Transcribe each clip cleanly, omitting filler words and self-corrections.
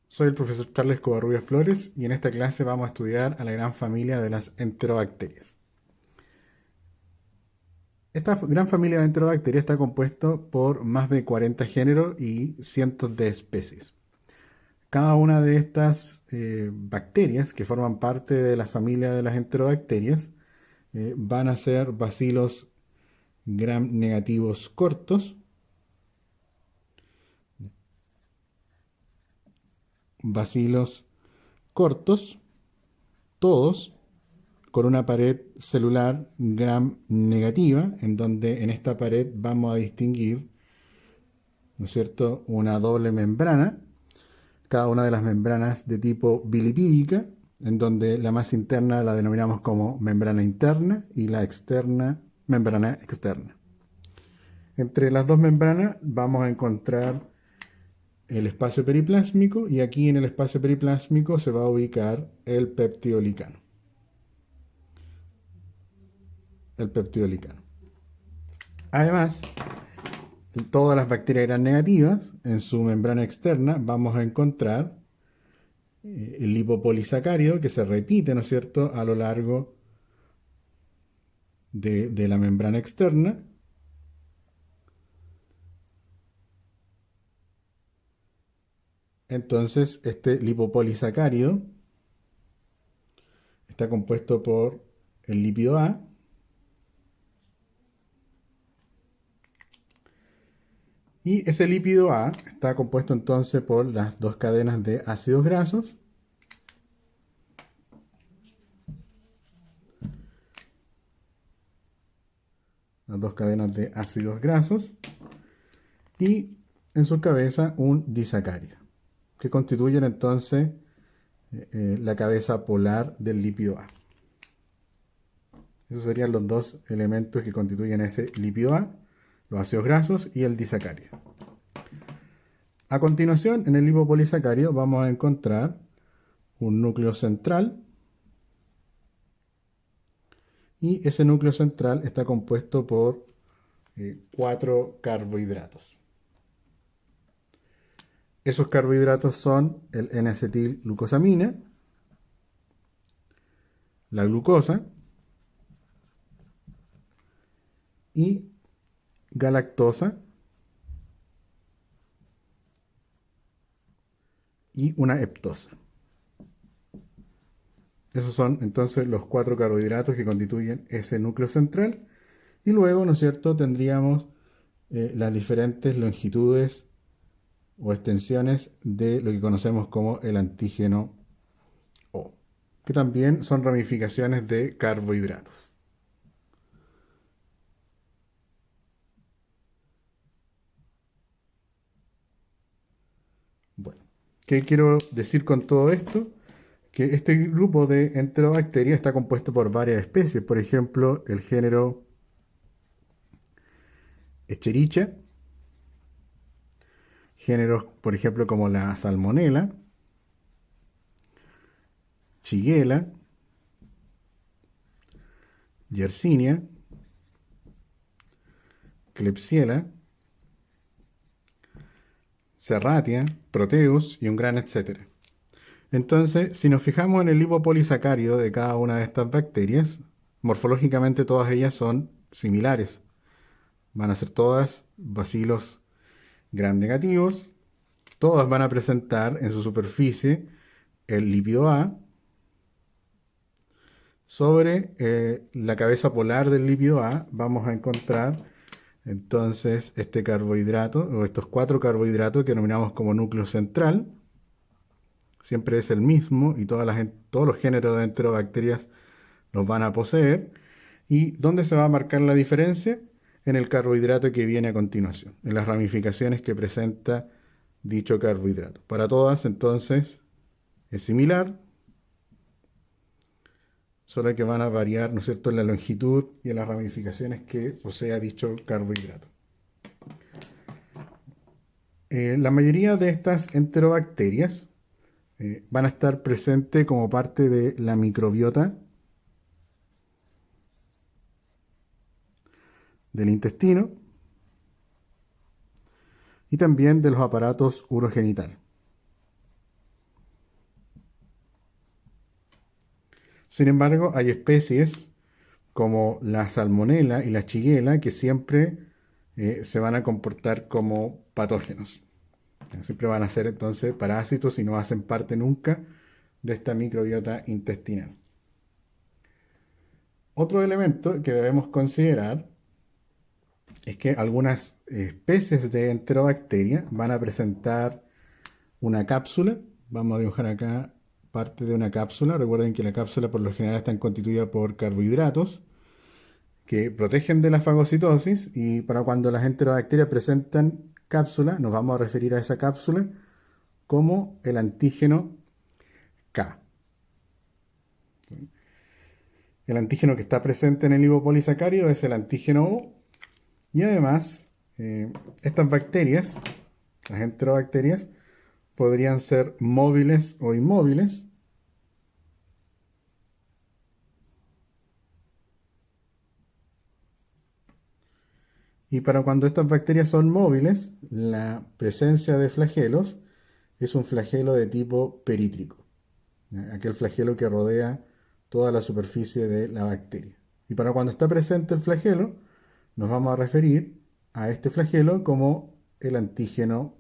Soy el profesor Charles Covarrubias Flores y en esta clase vamos a estudiar a la gran familia de las enterobacterias. Esta gran familia de enterobacterias está compuesta por más de 40 géneros y cientos de especies. Cada una de estas bacterias que forman parte de la familia de las enterobacterias van a ser bacilos gram negativos cortos, bacilos cortos, todos con una pared celular gram negativa, en donde en esta pared vamos a distinguir, ¿no es cierto?, una doble membrana, cada una de las membranas de tipo bilipídica, en donde la más interna la denominamos como membrana interna y la externa membrana externa. Entre las dos membranas vamos a encontrar el espacio periplásmico y aquí en el espacio periplásmico se va a ubicar el peptidolicano. El peptidolicano. Además, todas las bacterias gram negativas, en su membrana externa vamos a encontrar el lipopolisacárido que se repite, ¿no es cierto?, a lo largo de la membrana externa. Entonces, este lipopolisacárido está compuesto por el lípido A y ese lípido A está compuesto entonces por las dos cadenas de ácidos grasos. Las dos cadenas de ácidos grasos y en su cabeza un disacárido, que constituyen entonces la cabeza polar del lípido A. Esos serían los dos elementos que constituyen ese lípido A, los ácidos grasos y el disacárido. A continuación, en el lipopolisacárido vamos a encontrar un núcleo central y ese núcleo central está compuesto por 4 carbohidratos. Esos carbohidratos son el N-acetilglucosamina, la glucosa y galactosa y una heptosa. Esos son entonces los 4 carbohidratos que constituyen ese núcleo central. Y luego, ¿no es cierto?, tendríamos las diferentes longitudes o extensiones de lo que conocemos como el antígeno O, que también son ramificaciones de carbohidratos. Bueno, ¿qué quiero decir con todo esto? Que este grupo de enterobacterias está compuesto por varias especies. Por ejemplo, el género Escherichia, géneros, por ejemplo, como la Salmonella, Shigella, Yersinia, Klebsiella, Serratia, Proteus y un gran etcétera. Entonces, si nos fijamos en el lipopolisacárido de cada una de estas bacterias, morfológicamente todas ellas son similares. Van a ser todas bacilos gram negativos. Todas van a presentar en su superficie el lípido A. Sobre la cabeza polar del lípido A vamos a encontrar entonces este carbohidrato o estos 4 carbohidratos que denominamos como núcleo central. Siempre es el mismo y todos los géneros de enterobacterias los van a poseer. ¿Y dónde se va a marcar la diferencia? En el carbohidrato que viene a continuación, en las ramificaciones que presenta dicho carbohidrato. Para todas, entonces, es similar, solo que van a variar, ¿no es cierto?, en la longitud y en las ramificaciones que posea dicho carbohidrato. La mayoría de estas enterobacterias van a estar presentes como parte de la microbiota del intestino y también de los aparatos urogenitales. Sin embargo, hay especies como la salmonela y la shigella que siempre se van a comportar como patógenos. Siempre van a ser entonces parásitos y no hacen parte nunca de esta microbiota intestinal. Otro elemento que debemos considerar es que algunas especies de enterobacteria van a presentar una cápsula. Vamos a dibujar acá parte de una cápsula. Recuerden que la cápsula por lo general está constituida por carbohidratos que protegen de la fagocitosis, y para cuando las enterobacterias presentan cápsula, nos vamos a referir a esa cápsula como el antígeno K. El antígeno que está presente en el lipopolisacárido es el antígeno O, y además estas bacterias, las enterobacterias, podrían ser móviles o inmóviles. Y para cuando estas bacterias son móviles, la presencia de flagelos es un flagelo de tipo perítrico, ¿ya? Aquel flagelo que rodea toda la superficie de la bacteria. Y para cuando está presente el flagelo, nos vamos a referir a este flagelo como el antígeno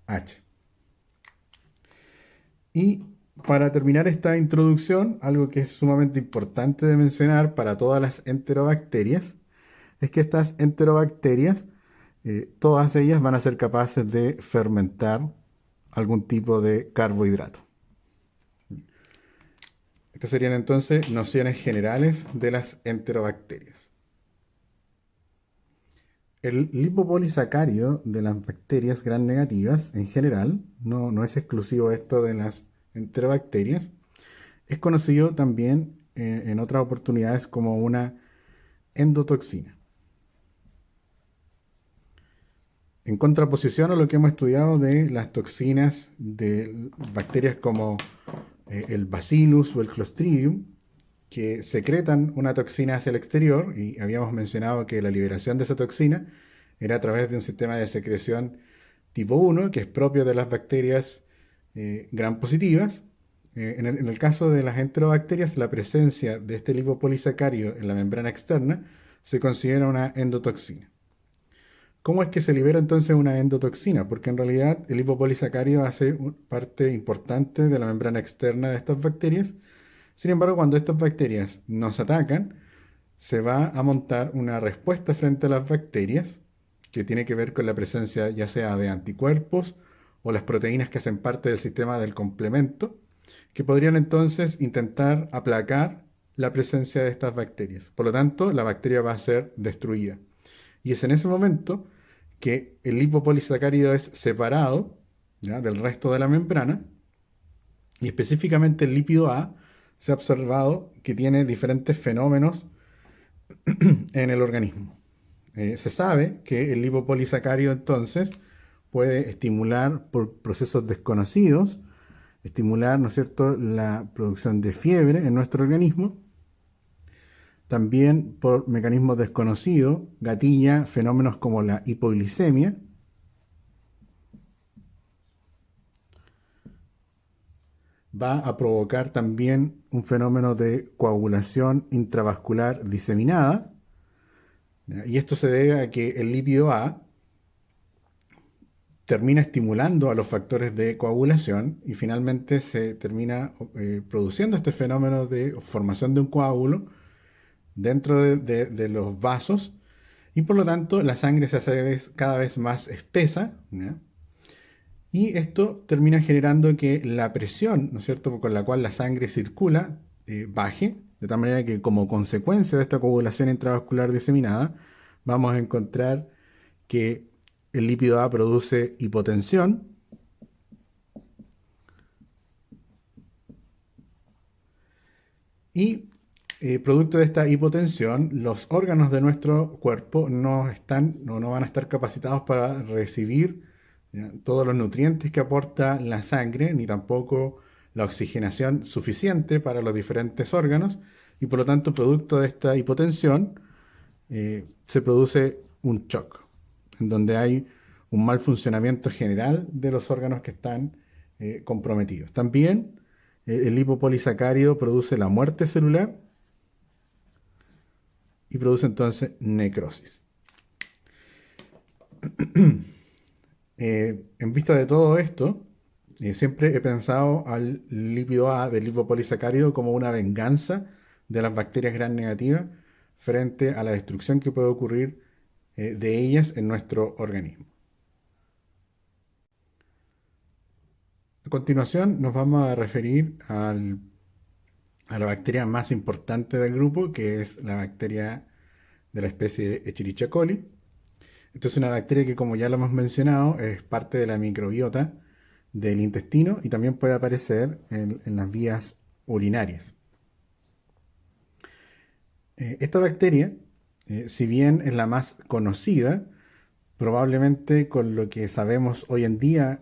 H. Y para terminar esta introducción, algo que es sumamente importante de mencionar para todas las enterobacterias es que estas enterobacterias, todas ellas van a ser capaces de fermentar algún tipo de carbohidrato. Estas serían entonces nociones generales de las enterobacterias. El lipopolisacárido de las bacterias gram negativas en general, no es exclusivo esto de las enterobacterias, es conocido también en otras oportunidades como una endotoxina. En contraposición a lo que hemos estudiado de las toxinas de bacterias como el Bacillus o el Clostridium, que secretan una toxina hacia el exterior, y habíamos mencionado que la liberación de esa toxina era a través de un sistema de secreción tipo 1, que es propio de las bacterias gram positivas. En el caso de las enterobacterias, la presencia de este lipopolisacárido en la membrana externa se considera una endotoxina. ¿Cómo es que se libera entonces una endotoxina? Porque en realidad el lipopolisacárido hace parte importante de la membrana externa de estas bacterias. Sin embargo, cuando estas bacterias nos atacan, se va a montar una respuesta frente a las bacterias que tiene que ver con la presencia ya sea de anticuerpos o las proteínas que hacen parte del sistema del complemento, que podrían entonces intentar aplacar la presencia de estas bacterias. Por lo tanto, la bacteria va a ser destruida. Y es en ese momento que el lipopolisacárido es separado, ¿ya?, del resto de la membrana, y específicamente el lípido A se ha observado que tiene diferentes fenómenos en el organismo. Se sabe que el lipopolisacárido entonces puede estimular por procesos desconocidos, estimular, ¿no es cierto?, la producción de fiebre en nuestro organismo. También por mecanismos desconocidos gatilla fenómenos como la hipoglicemia. Va a provocar también un fenómeno de coagulación intravascular diseminada. Y esto se debe a que el lípido A termina estimulando a los factores de coagulación y finalmente se termina produciendo este fenómeno de formación de un coágulo dentro de los vasos, y por lo tanto la sangre se hace cada vez más espesa, ¿ya? Y esto termina generando que la presión, ¿no es cierto?, con la cual la sangre circula baje, de tal manera que como consecuencia de esta coagulación intravascular diseminada vamos a encontrar que el lípido A produce hipotensión, y producto de esta hipotensión, los órganos de nuestro cuerpo no van a estar capacitados para recibir, ¿ya?, todos los nutrientes que aporta la sangre, ni tampoco la oxigenación suficiente para los diferentes órganos, y por lo tanto, producto de esta hipotensión, se produce un shock, en donde hay un mal funcionamiento general de los órganos que están comprometidos. También el lipopolisacárido produce la muerte celular y produce entonces necrosis. En vista de todo esto, siempre he pensado al lípido A del lipopolisacárido como una venganza de las bacterias gram negativas frente a la destrucción que puede ocurrir de ellas en nuestro organismo. A continuación nos vamos a referir a la bacteria más importante del grupo, que es la bacteria de la especie Escherichia coli. Esta es una bacteria que, como ya lo hemos mencionado, es parte de la microbiota del intestino y también puede aparecer en las vías urinarias. Esta bacteria, si bien es la más conocida, probablemente con lo que sabemos hoy en día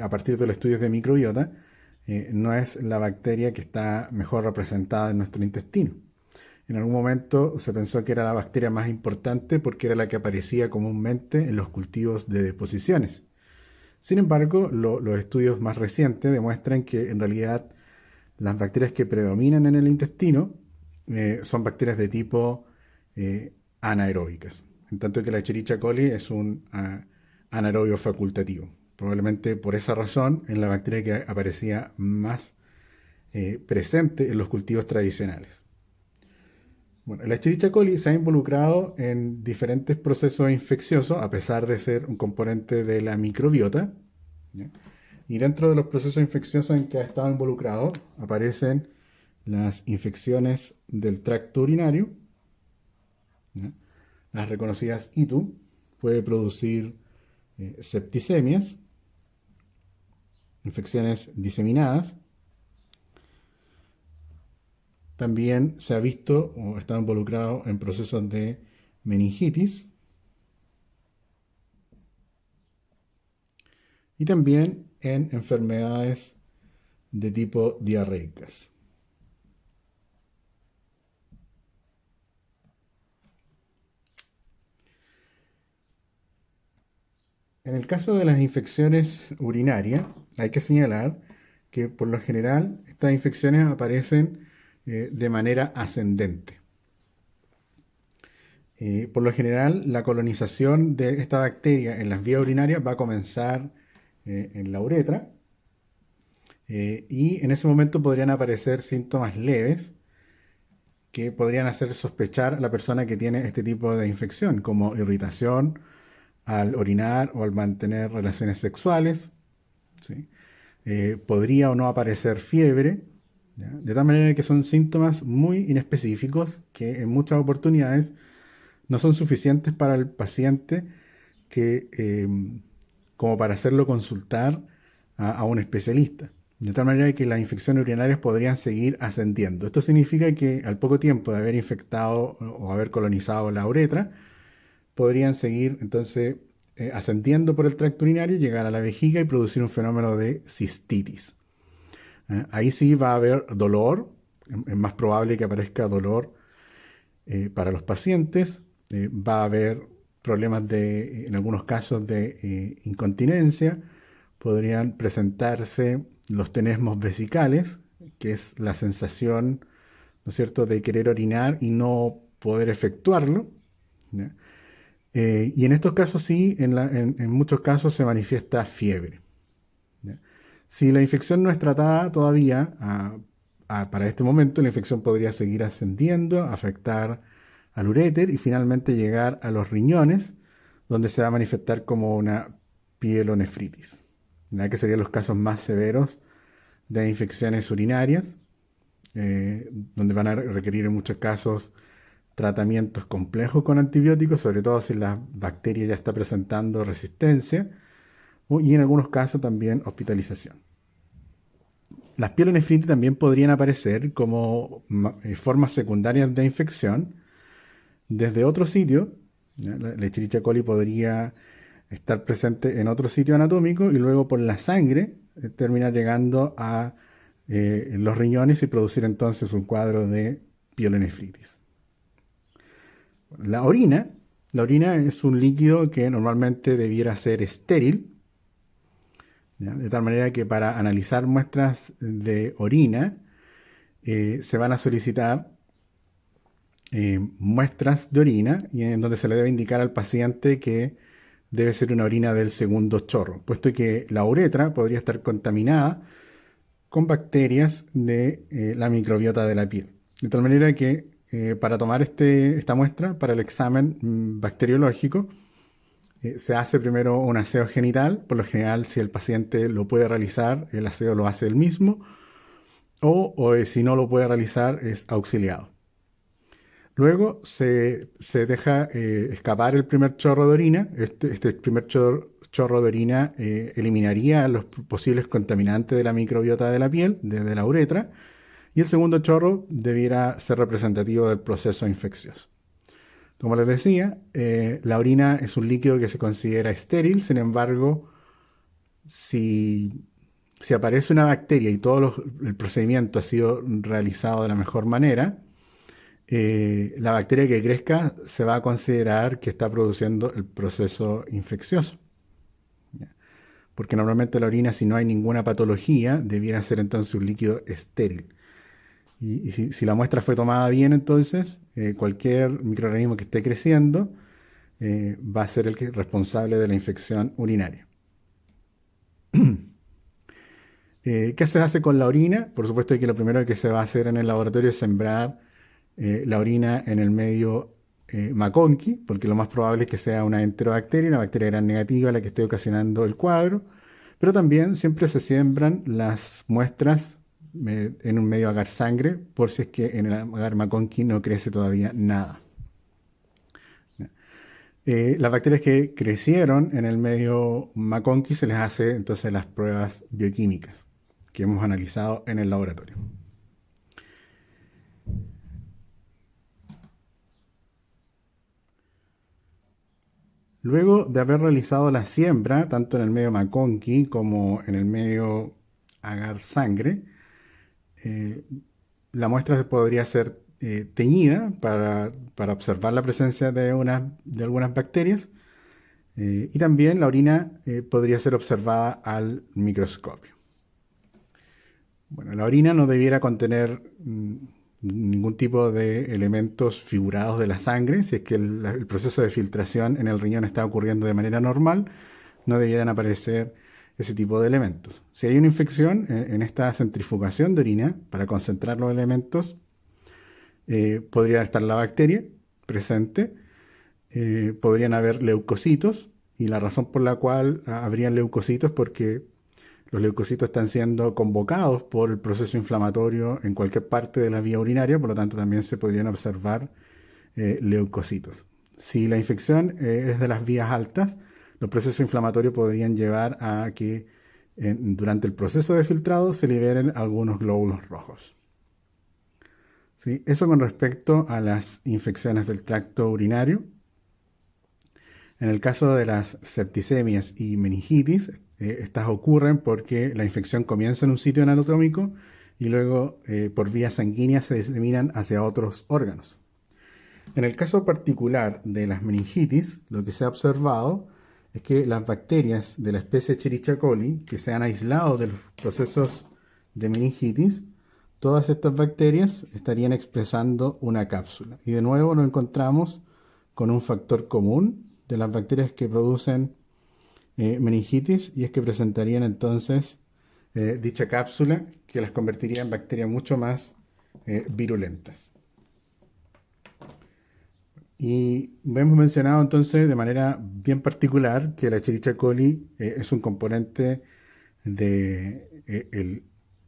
a partir de los estudios de microbiota, no es la bacteria que está mejor representada en nuestro intestino. En algún momento se pensó que era la bacteria más importante porque era la que aparecía comúnmente en los cultivos de deposiciones. Sin embargo, los estudios más recientes demuestran que en realidad las bacterias que predominan en el intestino son bacterias de tipo anaeróbicas, en tanto que la Escherichia coli es un anaerobio facultativo. Probablemente por esa razón es la bacteria que aparecía más presente en los cultivos tradicionales. Bueno, la Escherichia coli se ha involucrado en diferentes procesos infecciosos, a pesar de ser un componente de la microbiota, ¿ya? Y dentro de los procesos infecciosos en que ha estado involucrado aparecen las infecciones del tracto urinario, ¿ya? Las reconocidas ITU, puede producir septicemias, infecciones diseminadas. También se ha visto o está involucrado en procesos de meningitis y también en enfermedades de tipo diarreicas. En el caso de las infecciones urinarias, hay que señalar que por lo general estas infecciones aparecen de manera ascendente. Por lo general, la colonización de esta bacteria en las vías urinarias va a comenzar en la uretra y en ese momento podrían aparecer síntomas leves que podrían hacer sospechar a la persona que tiene este tipo de infección, como irritación al orinar o al mantener relaciones sexuales, ¿sí? Podría o no aparecer fiebre, ¿ya? De tal manera que son síntomas muy inespecíficos que en muchas oportunidades no son suficientes para el paciente como para hacerlo consultar a un especialista. De tal manera que las infecciones urinarias podrían seguir ascendiendo. Esto significa que al poco tiempo de haber infectado o haber colonizado la uretra, podrían seguir entonces ascendiendo por el tracto urinario, llegar a la vejiga y producir un fenómeno de cistitis. Ahí sí va a haber dolor, es más probable que aparezca dolor para los pacientes, va a haber problemas en algunos casos de incontinencia, podrían presentarse los tenesmos vesicales, que es la sensación, ¿no es cierto?, de querer orinar y no poder efectuarlo, ¿ya? Y en estos casos sí, en muchos casos se manifiesta fiebre, ¿ya? Si la infección no es tratada todavía, para este momento la infección podría seguir ascendiendo, afectar al uréter y finalmente llegar a los riñones, donde se va a manifestar como una pielonefritis, ¿ya? Que serían los casos más severos de infecciones urinarias, donde van a requerir en muchos casos tratamientos complejos con antibióticos, sobre todo si la bacteria ya está presentando resistencia, y en algunos casos también hospitalización. Las pielonefritis también podrían aparecer como formas secundarias de infección desde otro sitio. ¿Ya? La Escherichia coli podría estar presente en otro sitio anatómico y luego por la sangre terminar llegando a los riñones y producir entonces un cuadro de pielonefritis. La orina, la orina es un líquido que normalmente debiera ser estéril, ¿ya? De tal manera que para analizar muestras de orina se van a solicitar muestras de orina y en donde se le debe indicar al paciente que debe ser una orina del segundo chorro, puesto que la uretra podría estar contaminada con bacterias de la microbiota de la piel. De tal manera que para tomar esta muestra para el examen bacteriológico, se hace primero un aseo genital. Por lo general, si el paciente lo puede realizar, el aseo lo hace él mismo, o si no lo puede realizar, es auxiliado. Luego se deja escapar el primer chorro de orina. Este primer chorro de orina eliminaría los posibles contaminantes de la microbiota de la piel, desde la uretra, y el segundo chorro debiera ser representativo del proceso infeccioso. Como les decía, la orina es un líquido que se considera estéril. Sin embargo, si, si aparece una bacteria y el procedimiento ha sido realizado de la mejor manera, la bacteria que crezca se va a considerar que está produciendo el proceso infeccioso. ¿Ya? Porque normalmente la orina, si no hay ninguna patología, debiera ser entonces un líquido estéril. Y si la muestra fue tomada bien, entonces cualquier microorganismo que esté creciendo va a ser responsable de la infección urinaria. ¿Qué se hace con la orina? Por supuesto que lo primero que se va a hacer en el laboratorio es sembrar la orina en el medio McConkey, porque lo más probable es que sea una enterobacteria, una bacteria gram negativa la que esté ocasionando el cuadro. Pero también siempre se siembran las muestras en un medio agar sangre, por si es que en el agar McConkey no crece todavía nada. Las bacterias que crecieron en el medio McConkey se les hace entonces las pruebas bioquímicas que hemos analizado en el laboratorio. Luego de haber realizado la siembra, tanto en el medio McConkey como en el medio agar sangre, eh, la muestra podría ser teñida para observar la presencia de algunas bacterias. Y también la orina podría ser observada al microscopio. Bueno, la orina no debiera contener ningún tipo de elementos figurados de la sangre. Si es que el proceso de filtración en el riñón está ocurriendo de manera normal, no debieran aparecer ese tipo de elementos. Si hay una infección en esta centrifugación de orina para concentrar los elementos, podría estar la bacteria presente, podrían haber leucocitos, y la razón por la cual habrían leucocitos es porque los leucocitos están siendo convocados por el proceso inflamatorio en cualquier parte de la vía urinaria. Por lo tanto también se podrían observar leucocitos. Si la infección es de las vías altas, los procesos inflamatorios podrían llevar a que durante el proceso de filtrado se liberen algunos glóbulos rojos. ¿Sí? Eso con respecto a las infecciones del tracto urinario. En el caso de las septicemias y meningitis, estas ocurren porque la infección comienza en un sitio anatómico y luego por vías sanguíneas se diseminan hacia otros órganos. En el caso particular de las meningitis, lo que se ha observado es que las bacterias de la especie Escherichia coli que se han aislado de los procesos de meningitis, todas estas bacterias estarían expresando una cápsula. Y de nuevo nos encontramos con un factor común de las bacterias que producen meningitis, y es que presentarían entonces dicha cápsula que las convertiría en bacterias mucho más virulentas. Y hemos mencionado entonces de manera bien particular que la Escherichia coli es un componente de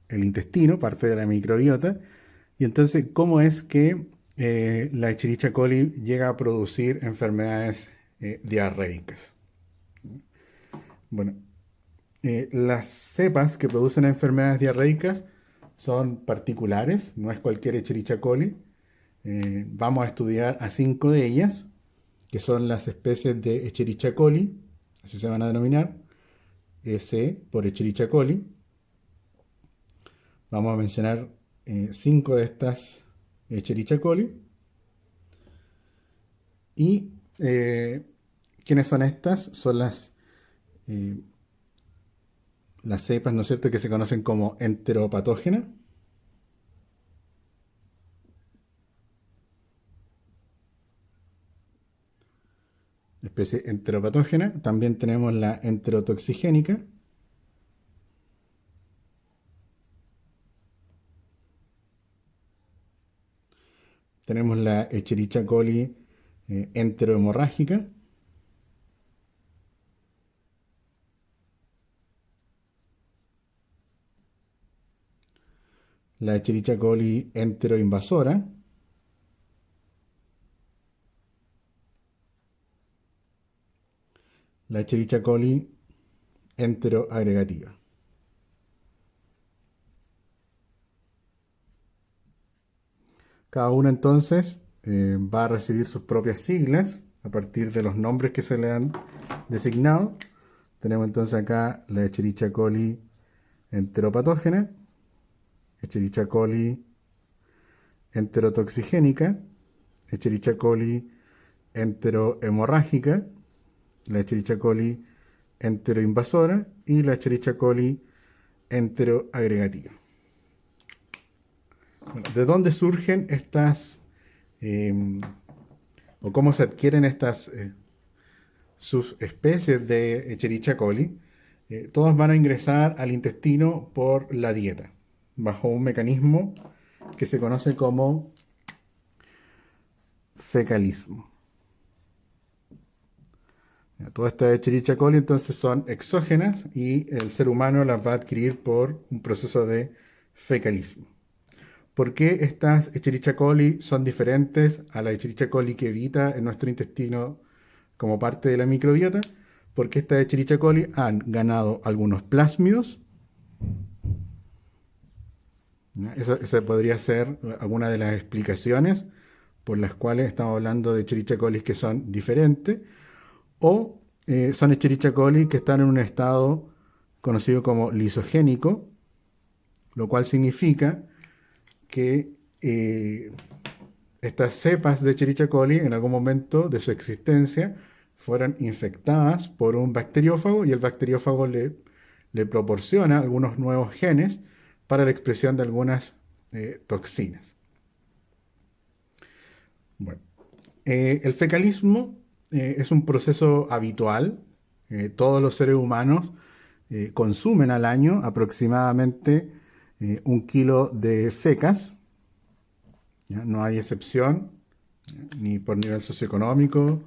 el intestino, parte de la microbiota. Y entonces, ¿cómo es que la Escherichia coli llega a producir enfermedades diarreicas? Bueno, las cepas que producen enfermedades diarreicas son particulares, no es cualquier Escherichia coli. Vamos a estudiar a 5 de ellas, que son las especies de Escherichia coli, así se van a denominar, EC por Escherichia coli. Vamos a mencionar 5 de estas Escherichia coli. ¿Y quiénes son estas? Son eh, las cepas, ¿no es cierto?, que se conocen como enteropatógenas. Especie enteropatógena. También tenemos la enterotoxigénica. Tenemos la Escherichia coli enterohemorrágica. La Escherichia coli enteroinvasora. La Escherichia coli enteroagregativa. Cada una entonces va a recibir sus propias siglas a partir de los nombres que se le han designado. Tenemos entonces acá la Escherichia coli enteropatógena, Escherichia coli enterotoxigénica, Escherichia coli enterohemorrágica, la Escherichia coli enteroinvasora y la Escherichia coli enteroagregativa. Bueno, ¿de dónde surgen estas o cómo se adquieren estas subespecies de Escherichia coli? Todas van a ingresar al intestino por la dieta, bajo un mecanismo que se conoce como fecalismo. Todas estas Escherichia coli entonces son exógenas y el ser humano las va a adquirir por un proceso de fecalismo. ¿Por qué estas Escherichia coli son diferentes a la Escherichia coli que habita en nuestro intestino como parte de la microbiota? Porque estas Escherichia coli han ganado algunos plásmidos. Esa podría ser alguna de las explicaciones por las cuales estamos hablando de Escherichia coli que son diferentes. O son Escherichia coli que están en un estado conocido como lisogénico, lo cual significa que estas cepas de Escherichia coli en algún momento de su existencia fueron infectadas por un bacteriófago y el bacteriófago le proporciona algunos nuevos genes para la expresión de algunas toxinas. Bueno, el fecalismo es un proceso habitual. Todos los seres humanos consumen al año aproximadamente 1 kilo de fecas. ¿Ya? No hay excepción, ni por nivel socioeconómico,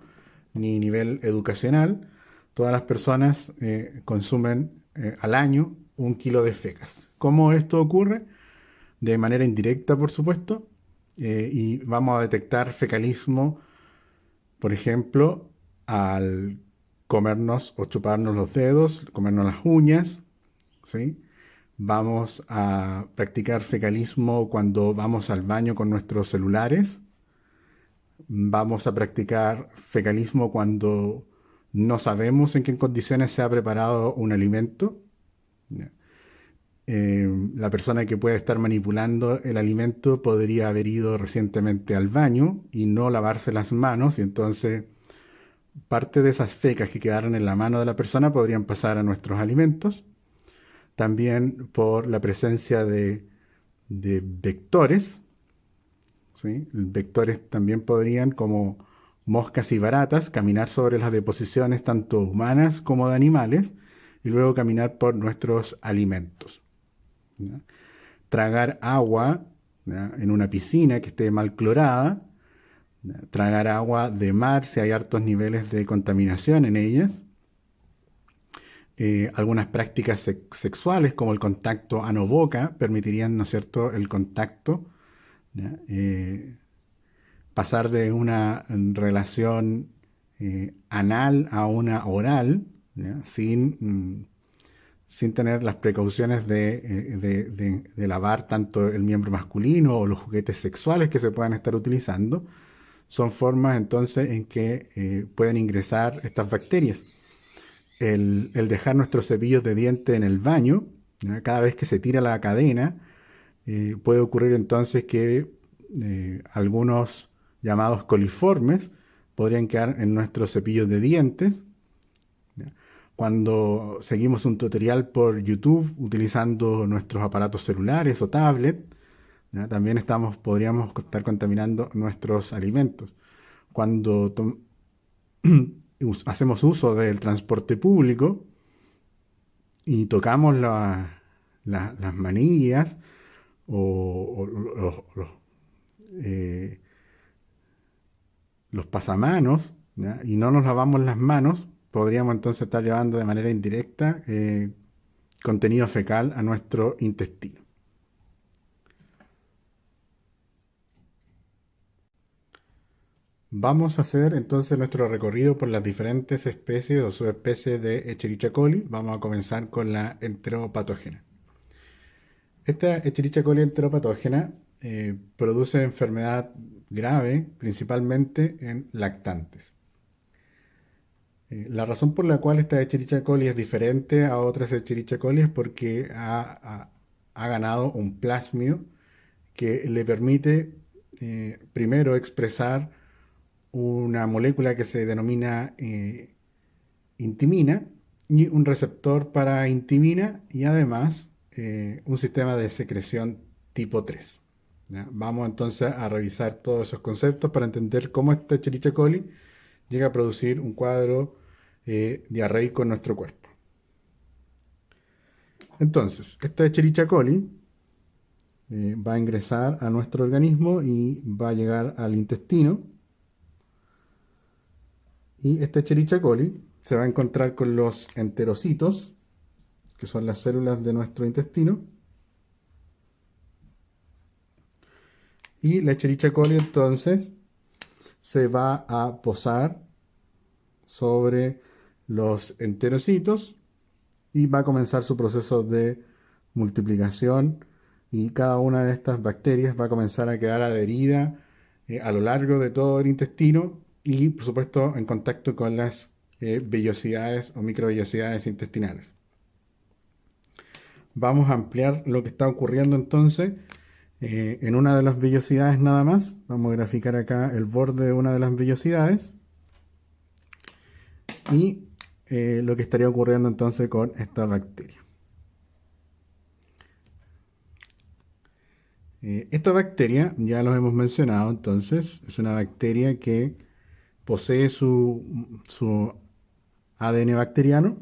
ni nivel educacional. Todas las personas consumen al año 1 kilo de fecas. ¿Cómo esto ocurre? De manera indirecta, por supuesto, y vamos a detectar fecalismo, por ejemplo, al comernos o chuparnos los dedos, comernos las uñas, ¿sí? Vamos a practicar fecalismo cuando vamos al baño con nuestros celulares. Vamos a practicar fecalismo cuando no sabemos en qué condiciones se ha preparado un alimento. La persona que puede estar manipulando el alimento podría haber ido recientemente al baño y no lavarse las manos, y entonces parte de esas fecas que quedaron en la mano de la persona podrían pasar a nuestros alimentos. También por la presencia de vectores, ¿sí? Vectores también podrían, como moscas y baratas, caminar sobre las deposiciones tanto humanas como de animales y luego caminar por nuestros alimentos. ¿Ya? Tragar agua, ¿ya?, en una piscina que esté mal clorada, ¿ya?, tragar agua de mar si hay altos niveles de contaminación en ellas. Algunas prácticas sexuales como el contacto ano-boca permitirían, ¿no es cierto?, el contacto, ¿ya? Pasar de una relación anal a una oral, ¿ya?, sin tener las precauciones de lavar tanto el miembro masculino o los juguetes sexuales que se puedan estar utilizando. Son formas entonces en que pueden ingresar estas bacterias. El dejar nuestros cepillos de diente en el baño, ¿ya?, cada vez que se tira la cadena, puede ocurrir entonces que algunos llamados coliformes podrían quedar en nuestros cepillos de dientes, ¿ya? cuando seguimos un tutorial por YouTube utilizando nuestros aparatos celulares o tablet, ¿ya? También podríamos estar contaminando nuestros alimentos. Cuando hacemos uso del transporte público y tocamos las manillas o eh, los pasamanos, ¿ya? Y no nos lavamos las manos, podríamos entonces estar llevando de manera indirecta contenido fecal a nuestro intestino. Vamos a hacer entonces nuestro recorrido por las diferentes especies o subespecies de Escherichia coli. Vamos a comenzar con la enteropatógena. Esta Escherichia coli enteropatógena produce enfermedad grave, principalmente en lactantes. La razón por la cual esta Escherichia coli es diferente a otras Escherichia coli es porque ha ganado un plasmio que le permite primero expresar una molécula que se denomina intimina y un receptor para intimina y además un sistema de secreción tipo 3. ¿Ya? Vamos entonces a revisar todos esos conceptos para entender cómo esta Escherichia coli llega a producir un cuadro diarreico en nuestro cuerpo. Entonces, esta Escherichia coli va a ingresar a nuestro organismo y va a llegar al intestino. Y esta Escherichia coli se va a encontrar con los enterocitos, que son las células de nuestro intestino. Y la Escherichia coli entonces se va a posar sobre los enterocitos y va a comenzar su proceso de multiplicación y cada una de estas bacterias va a comenzar a quedar adherida a lo largo de todo el intestino y por supuesto en contacto con las vellosidades o microvellosidades intestinales. Vamos a ampliar lo que está ocurriendo entonces en una de las vellosidades nada más. Vamos a graficar acá el borde de una de las vellosidades y lo que estaría ocurriendo entonces con esta bacteria. Esta bacteria, ya lo hemos mencionado entonces, es una bacteria que posee su ADN bacteriano,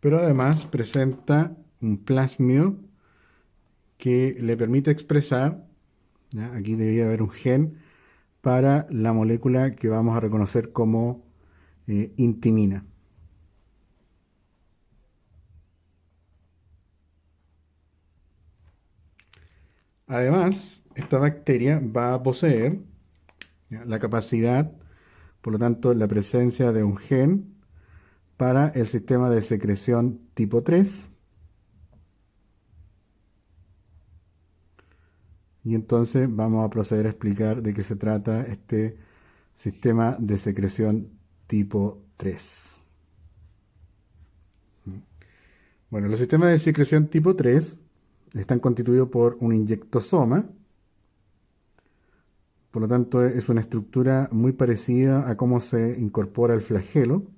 pero además presenta un plasmio que le permite expresar, ¿ya? Aquí debería haber un gen para la molécula que vamos a reconocer como intimina. Además, esta bacteria va a poseer, ¿ya?, la capacidad, por lo tanto, la presencia de un gen para el sistema de secreción tipo 3. Y entonces vamos a proceder a explicar de qué se trata este sistema de secreción tipo 3. Bueno, los sistemas de secreción tipo 3 están constituidos por un inyectosoma. Por lo tanto, es una estructura muy parecida a cómo se incorpora el flagelo,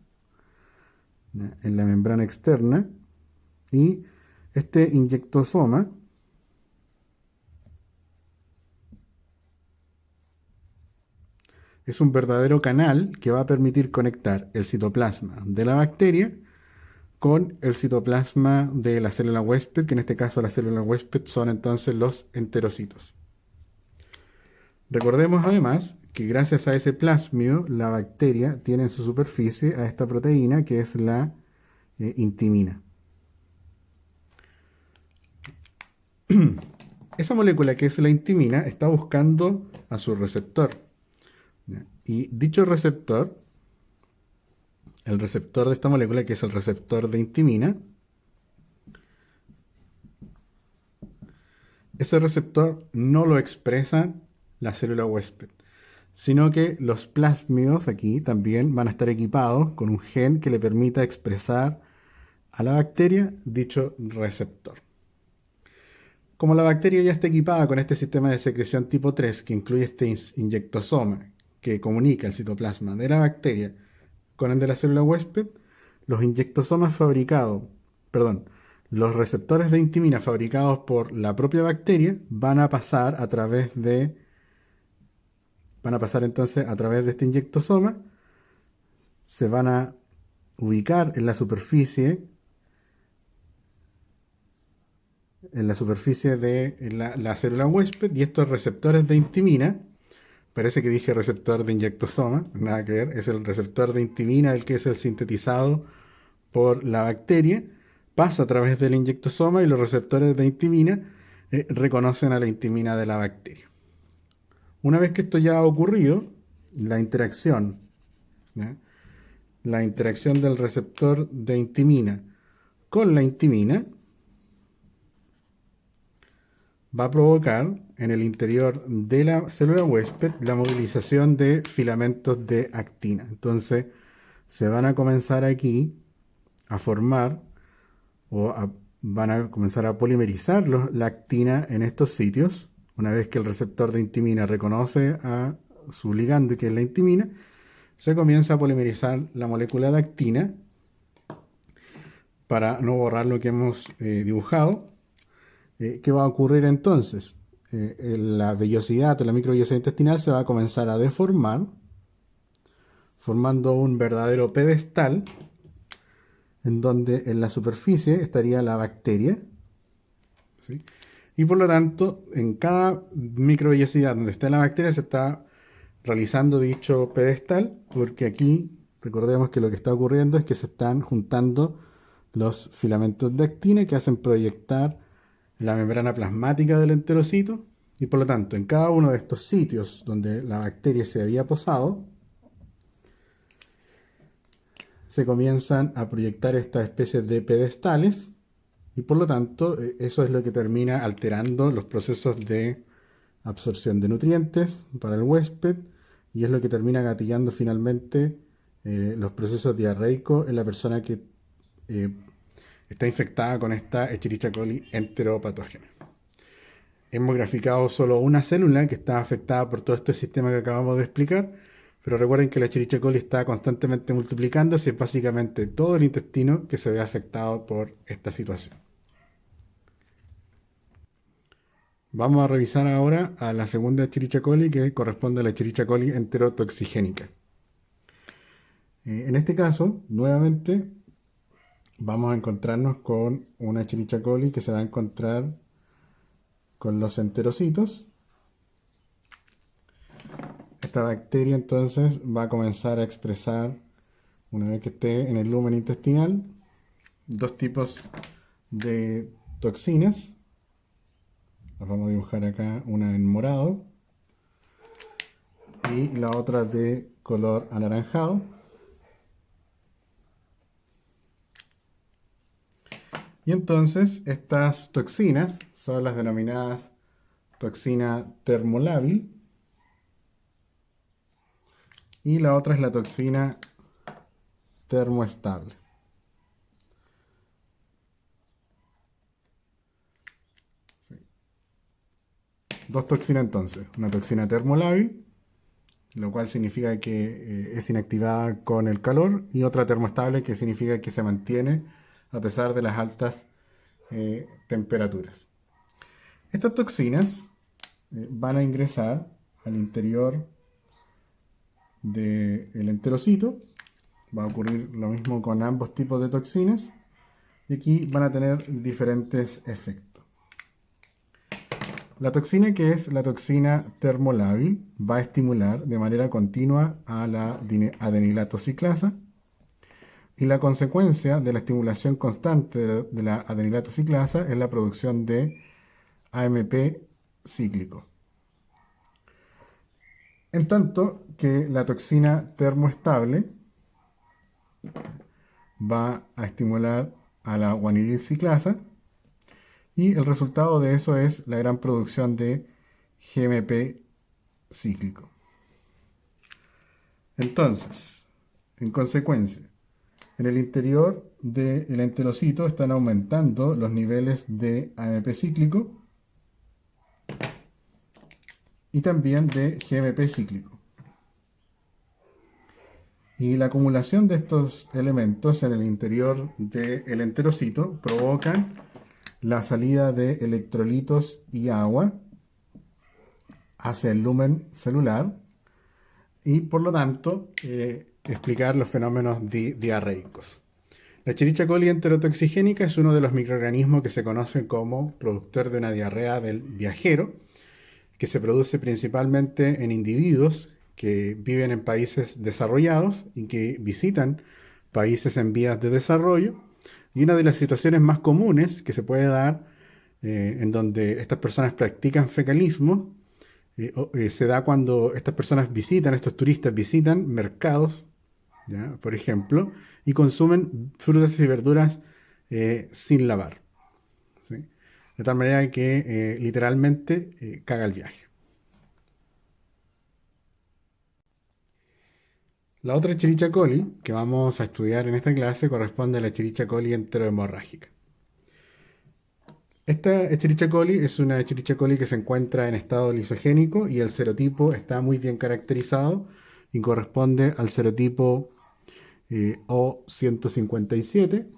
¿ya?, en la membrana externa. Y este inyectosoma es un verdadero canal que va a permitir conectar el citoplasma de la bacteria con el citoplasma de la célula huésped, que en este caso la célula huésped son entonces los enterocitos. Recordemos además que gracias a ese plasmio la bacteria tiene en su superficie a esta proteína que es la intimina. Esa molécula que es la intimina está buscando a su receptor. Y dicho receptor, el receptor de esta molécula, que es el receptor de intimina, ese receptor no lo expresa la célula huésped, sino que los plásmidos aquí también van a estar equipados con un gen que le permita expresar a la bacteria dicho receptor. Como la bacteria ya está equipada con este sistema de secreción tipo 3, que incluye este inyectosoma, que comunica el citoplasma de la bacteria con el de la célula huésped, los inyectosomas fabricados, perdón, los receptores de intimina fabricados por la propia bacteria van a pasar a través de, van a pasar entonces a través de este inyectosoma, se van a ubicar en la superficie de la célula huésped, y estos receptores de intimina, parece que dije receptor de inyectosoma, nada que ver, es el receptor de intimina el que es el sintetizado por la bacteria, pasa a través del inyectosoma y los receptores de intimina reconocen a la intimina de la bacteria. Una vez que esto ya ha ocurrido, la interacción, ¿ya? La interacción del receptor de intimina con la intimina va a provocar en el interior de la célula huésped la movilización de filamentos de actina. Entonces se van a comenzar aquí a formar van a comenzar a polimerizar la actina en estos sitios. Una vez que el receptor de intimina reconoce a su ligando, que es la intimina, se comienza a polimerizar la molécula de actina para no borrar lo que hemos dibujado. ¿Qué va a ocurrir entonces? La vellosidad o la microvellosidad intestinal se va a comenzar a deformar, formando un verdadero pedestal en donde en la superficie estaría la bacteria, ¿sí? Y por lo tanto, en cada microvellosidad donde está la bacteria se está realizando dicho pedestal, porque aquí recordemos que lo que está ocurriendo es que se están juntando los filamentos de actina que hacen proyectar la membrana plasmática del enterocito, y por lo tanto en cada uno de estos sitios donde la bacteria se había posado se comienzan a proyectar estas especies de pedestales, y por lo tanto eso es lo que termina alterando los procesos de absorción de nutrientes para el huésped, y es lo que termina gatillando finalmente los procesos diarreicos en la persona que eh, está infectada con esta Escherichia coli enteropatógena. Hemos graficado solo una célula que está afectada por todo este sistema que acabamos de explicar, pero recuerden que la Escherichia coli está constantemente multiplicándose y es básicamente todo el intestino que se ve afectado por esta situación. Vamos a revisar ahora a la segunda Escherichia coli, que corresponde a la Escherichia coli enterotoxigénica. En este caso, nuevamente, vamos a encontrarnos con una Escherichia coli que se va a encontrar con los enterocitos. Esta bacteria entonces va a comenzar a expresar, una vez que esté en el lumen intestinal, dos tipos de toxinas. Las vamos a dibujar acá, una en morado y la otra de color anaranjado. Y entonces estas toxinas son las denominadas toxina termolábil, y la otra es la toxina termoestable. Sí. Dos toxinas entonces, una toxina termolábil, lo cual significa que es inactivada con el calor, y otra termoestable, que significa que se mantiene a pesar de las altas temperaturas. Estas toxinas van a ingresar al interior del enterocito. Va a ocurrir lo mismo con ambos tipos de toxinas, y aquí van a tener diferentes efectos. La toxina, que es la toxina termolábil, va a estimular de manera continua a la adenilato ciclasa, y la consecuencia de la estimulación constante de la adenilato ciclasa es la producción de AMP cíclico. En tanto que la toxina termoestable va a estimular a la guanilil ciclasa, y el resultado de eso es la gran producción de GMP cíclico. Entonces, en consecuencia, en el interior del enterocito están aumentando los niveles de AMP cíclico y también de GMP cíclico. Y la acumulación de estos elementos en el interior del enterocito provocan la salida de electrolitos y agua hacia el lumen celular y por lo tanto explicar los fenómenos diarreicos. La Escherichia coli enterotoxigénica es uno de los microorganismos que se conocen como productor de una diarrea del viajero, que se produce principalmente en individuos que viven en países desarrollados y que visitan países en vías de desarrollo. Y una de las situaciones más comunes que se puede dar en donde estas personas practican fecalismo se da cuando estas personas visitan, estos turistas visitan mercados, ¿ya? Por ejemplo, y consumen frutas y verduras sin lavar, ¿sí? De tal manera que literalmente caga el viaje. La otra Escherichia coli que vamos a estudiar en esta clase corresponde a la Escherichia coli enterohemorrágica. Esta Escherichia coli es una Escherichia coli que se encuentra en estado lisogénico y el serotipo está muy bien caracterizado y corresponde al serotipo O157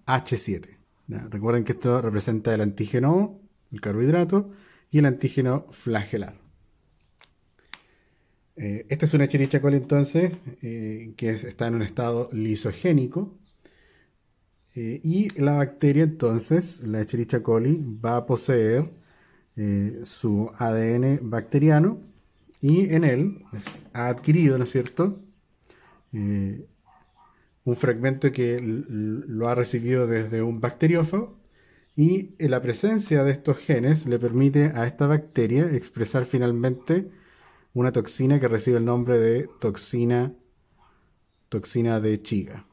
H7. ¿Ya? Recuerden que esto representa el antígeno O, el carbohidrato, y el antígeno flagelar. Esta es una Escherichia coli entonces está en un estado lisogénico y la bacteria entonces, la Escherichia coli, va a poseer su ADN bacteriano y en él ha adquirido, ¿no es cierto?, un fragmento que lo ha recibido desde un bacteriófago y la presencia de estos genes le permite a esta bacteria expresar finalmente una toxina que recibe el nombre de toxina de Chiga.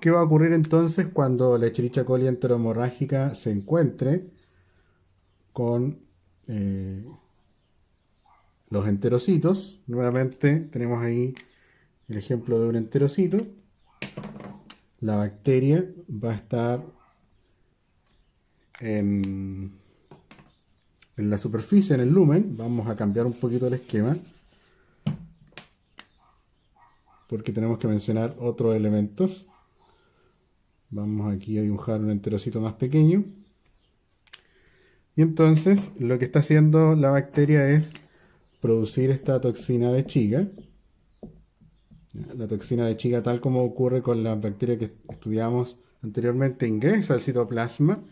¿Qué va a ocurrir entonces cuando la Escherichia coli enterohemorrágica se encuentre con los enterocitos? Nuevamente tenemos ahí el ejemplo de un enterocito. La bacteria va a estar en la superficie, en el lumen. Vamos a cambiar un poquito el esquema porque tenemos que mencionar otros elementos. Vamos aquí a dibujar un enterocito más pequeño. Y entonces lo que está haciendo la bacteria es producir esta toxina de Chiga. La toxina de Chiga, tal como ocurre con la bacteria que estudiamos anteriormente, ingresa al citoplasma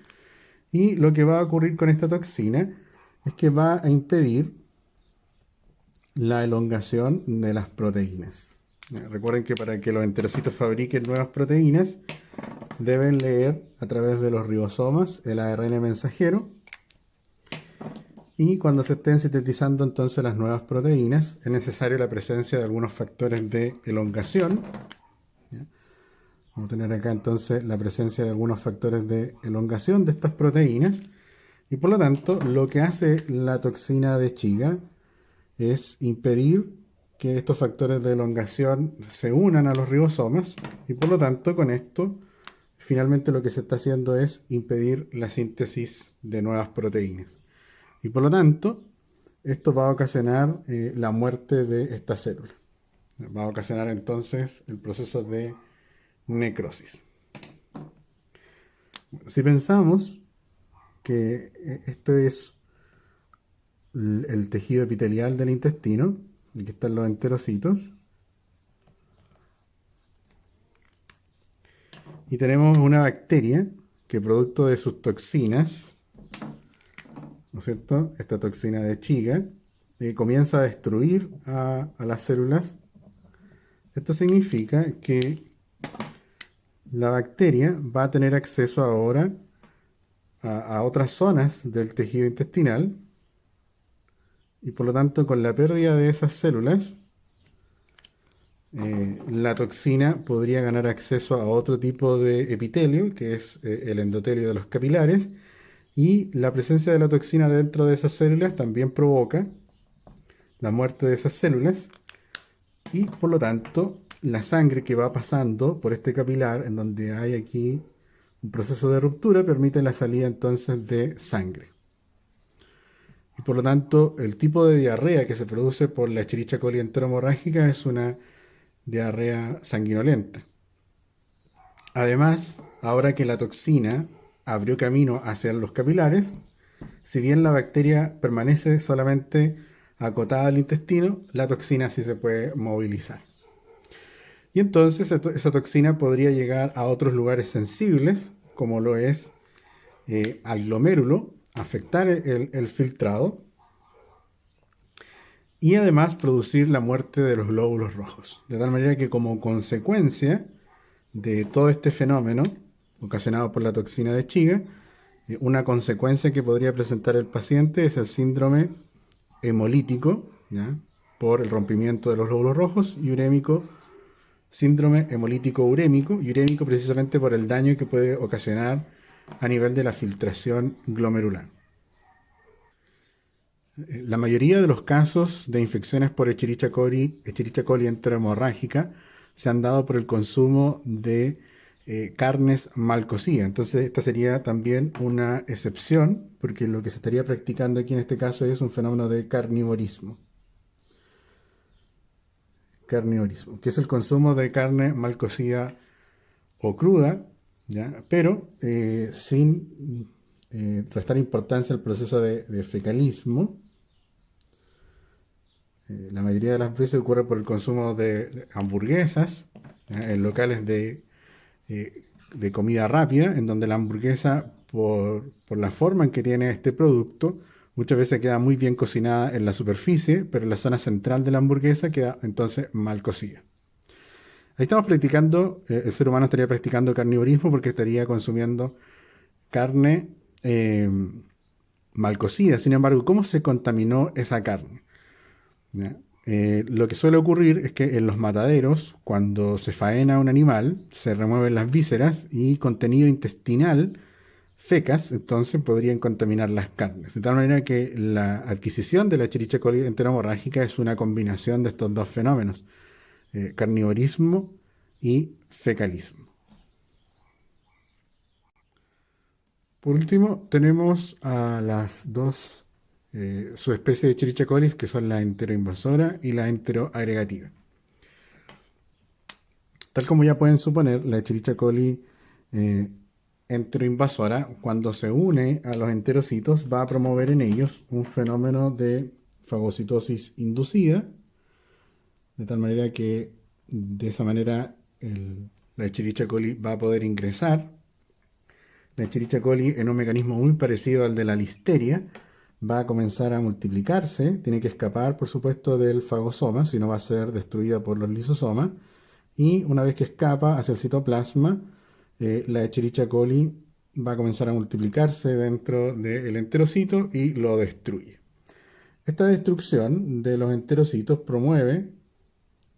y lo que va a ocurrir con esta toxina es que va a impedir la elongación de las proteínas. Recuerden que para que los enterocitos fabriquen nuevas proteínas deben leer a través de los ribosomas el ARN mensajero y cuando se estén sintetizando entonces las nuevas proteínas es necesaria la presencia de algunos factores de elongación. ¿Ya? Vamos a tener acá entonces la presencia de algunos factores de elongación de estas proteínas y por lo tanto lo que hace la toxina de Chiga es impedir que estos factores de elongación se unan a los ribosomas y por lo tanto con esto finalmente lo que se está haciendo es impedir la síntesis de nuevas proteínas. Y por lo tanto, esto va a ocasionar la muerte de esta célula. Va a ocasionar entonces el proceso de necrosis. Si pensamos que esto es el tejido epitelial del intestino, aquí están los enterocitos, y tenemos una bacteria que producto de sus toxinas, ¿no es cierto?, esta toxina de Chiga, comienza a destruir a las células. Esto significa que la bacteria va a tener acceso ahora a otras zonas del tejido intestinal y por lo tanto con la pérdida de esas células la toxina podría ganar acceso a otro tipo de epitelio que es el endotelio de los capilares y la presencia de la toxina dentro de esas células también provoca la muerte de esas células y por lo tanto la sangre que va pasando por este capilar en donde hay aquí Un proceso de ruptura permite la salida entonces de sangre. Y por lo tanto, el tipo de diarrea que se produce por la Escherichia coli enteromorrágica es una diarrea sanguinolenta. Además, ahora que la toxina abrió camino hacia los capilares, si bien la bacteria permanece solamente acotada al intestino, la toxina sí se puede movilizar. Y entonces esa toxina podría llegar a otros lugares sensibles, como lo es al glomérulo, afectar el filtrado y además producir la muerte de los glóbulos rojos. De tal manera que como consecuencia de todo este fenómeno ocasionado por la toxina de Chiga, una consecuencia que podría presentar el paciente es el síndrome hemolítico, ¿ya? Por el rompimiento de los glóbulos rojos, y urémico, síndrome hemolítico urémico, y urémico precisamente por el daño que puede ocasionar a nivel de la filtración glomerular. La mayoría de los casos de infecciones por Escherichia coli enterohemorrágica se han dado por el consumo de carnes mal cocidas. Entonces, esta sería también una excepción, porque lo que se estaría practicando aquí en este caso es un fenómeno de carnivorismo. Carnivorismo, que es el consumo de carne mal cocida o cruda, ¿ya? Pero sin restar importancia al proceso de fecalismo. La mayoría de las veces ocurre por el consumo de hamburguesas, en locales de comida rápida, en donde la hamburguesa, por la forma en que tiene este producto, muchas veces queda muy bien cocinada en la superficie, pero en la zona central de la hamburguesa queda entonces mal cocida. Ahí estamos practicando, el ser humano estaría practicando carnivorismo porque estaría consumiendo carne mal cocida. Sin embargo, ¿cómo se contaminó esa carne? ¿Ya? Lo que suele ocurrir es que en los mataderos, cuando se faena un animal, se remueven las vísceras y contenido intestinal, fecas, entonces podrían contaminar las carnes. De tal manera que la adquisición de la Escherichia coli enteromorrágica es una combinación de estos dos fenómenos, carnivorismo y fecalismo. Por último, tenemos a las dos subespecies de Escherichia coli, que son la enteroinvasora y la enteroagregativa. Tal como ya pueden suponer, la Escherichia coli eh, enteroinvasora, cuando se une a los enterocitos, va a promover en ellos un fenómeno de fagocitosis inducida, de tal manera que de esa manera la Escherichia coli va a poder ingresar. La Escherichia coli, en un mecanismo muy parecido al de la listeria, va a comenzar a multiplicarse, tiene que escapar, por supuesto, del fagosoma, si no va a ser destruida por los lisosomas, y una vez que escapa hacia el citoplasma, la Escherichia coli va a comenzar a multiplicarse dentro del enterocito y lo destruye. Esta destrucción de los enterocitos promueve,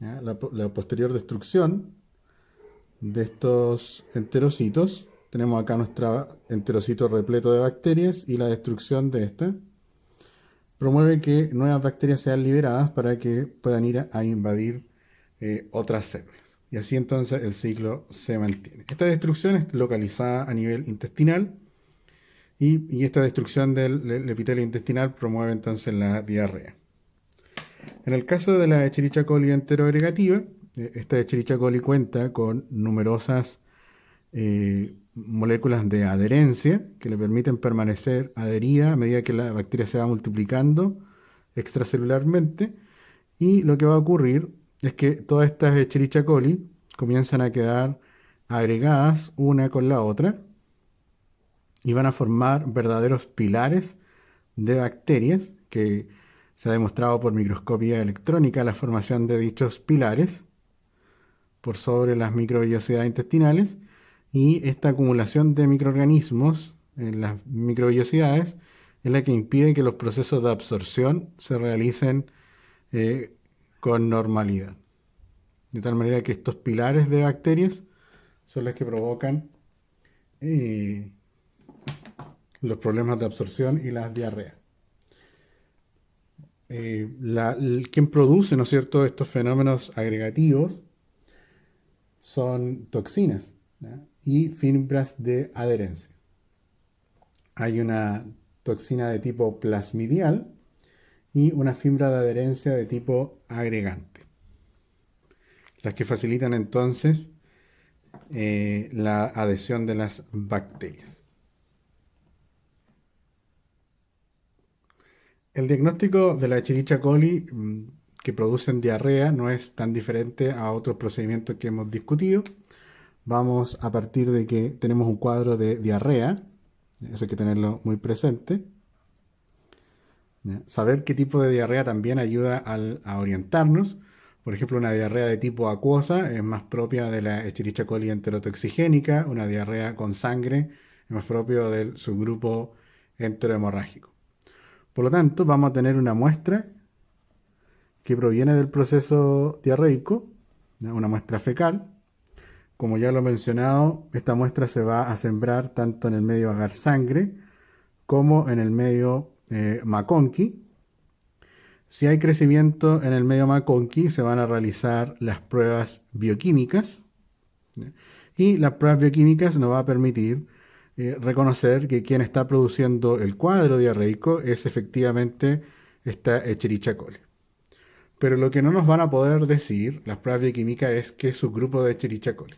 ¿ya?, la posterior destrucción de estos enterocitos. Tenemos acá nuestro enterocito repleto de bacterias y la destrucción de esta promueve que nuevas bacterias sean liberadas para que puedan ir a invadir otras células. Y así entonces el ciclo se mantiene. Esta destrucción es localizada a nivel intestinal y esta destrucción del epitelio intestinal promueve entonces la diarrea. En el caso de la Escherichia coli enteroagregativa, esta Escherichia coli cuenta con numerosas moléculas de adherencia que le permiten permanecer adherida a medida que la bacteria se va multiplicando extracelularmente. Y lo que va a ocurrir es que todas estas Escherichia coli comienzan a quedar agregadas una con la otra y van a formar verdaderos pilares de bacterias, que se ha demostrado por microscopía electrónica la formación de dichos pilares por sobre las microvellosidades intestinales, y esta acumulación de microorganismos en las microvellosidades es la que impide que los procesos de absorción se realicen con normalidad. De tal manera que estos pilares de bacterias son los que provocan eh, los problemas de absorción y las diarreas. Quien produce, ¿no es cierto?, estos fenómenos agregativos son toxinas, ¿ya? y fibras de adherencia. Hay una toxina de tipo plasmidial y una fibra de adherencia de tipo agregante, las que facilitan entonces la adhesión de las bacterias. El diagnóstico de la Escherichia coli que producen diarrea no es tan diferente a otros procedimientos que hemos discutido. Vamos a partir de que tenemos un cuadro de diarrea, eso hay que tenerlo muy presente. ¿Ya? Saber qué tipo de diarrea también ayuda a orientarnos. Por ejemplo, una diarrea de tipo acuosa es más propia de la Escherichia coli enterotoxigénica, una diarrea con sangre es más propio del subgrupo enterohemorrágico. Por lo tanto, vamos a tener una muestra que proviene del proceso diarreico, ¿ya? Una muestra fecal. Como ya lo he mencionado, esta muestra se va a sembrar tanto en el medio agar-sangre como en el medio McConkey. Si hay crecimiento en el medio McConkey, se van a realizar las pruebas bioquímicas, ¿ya? Y las pruebas bioquímicas nos va a permitir reconocer que quien está produciendo el cuadro diarreico es efectivamente esta Escherichia coli. Pero lo que no nos van a poder decir las pruebas bioquímicas es qué subgrupo de Escherichia coli.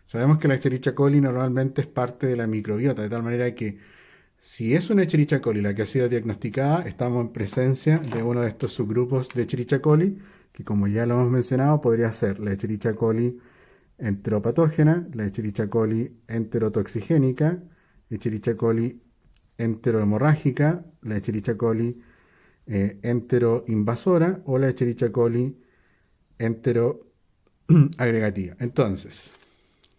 Sabemos que la Escherichia coli normalmente es parte de la microbiota, de tal manera que si es una Escherichia coli la que ha sido diagnosticada, estamos en presencia de uno de estos subgrupos de Escherichia coli, que como ya lo hemos mencionado, podría ser la Escherichia coli enteropatógena, la Escherichia coli enterotoxigénica, Escherichia coli enterohemorrágica, la Escherichia coli enteroinvasora o la Escherichia coli enteroagregativa. Entonces,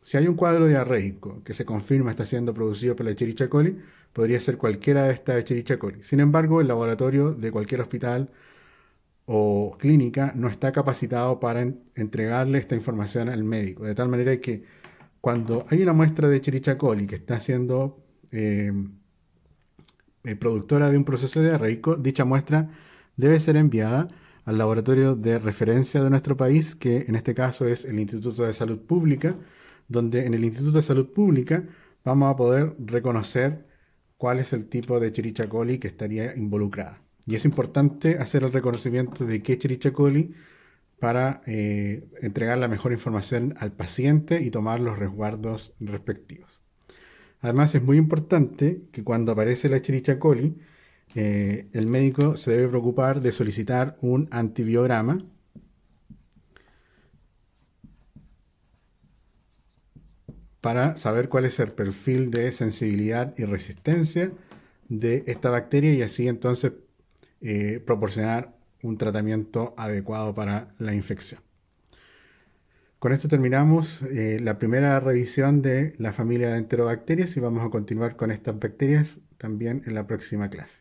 si hay un cuadro diarreico que se confirma está siendo producido por la Escherichia coli, podría ser cualquiera de estas Escherichia coli. Sin embargo, el laboratorio de cualquier hospital o clínica no está capacitado para entregarle esta información al médico. De tal manera que cuando hay una muestra de Escherichia coli que está siendo productora de un proceso diarreico, dicha muestra debe ser enviada al laboratorio de referencia de nuestro país, que en este caso es el Instituto de Salud Pública, donde en el Instituto de Salud Pública vamos a poder reconocer cuál es el tipo de Escherichia coli que estaría involucrada. Y es importante hacer el reconocimiento de qué Escherichia coli para entregar la mejor información al paciente y tomar los resguardos respectivos. Además, es muy importante que cuando aparece la Escherichia coli, el médico se debe preocupar de solicitar un antibiograma para saber cuál es el perfil de sensibilidad y resistencia de esta bacteria y así entonces proporcionar un tratamiento adecuado para la infección. Con esto terminamos la primera revisión de la familia de enterobacterias y vamos a continuar con estas bacterias también en la próxima clase.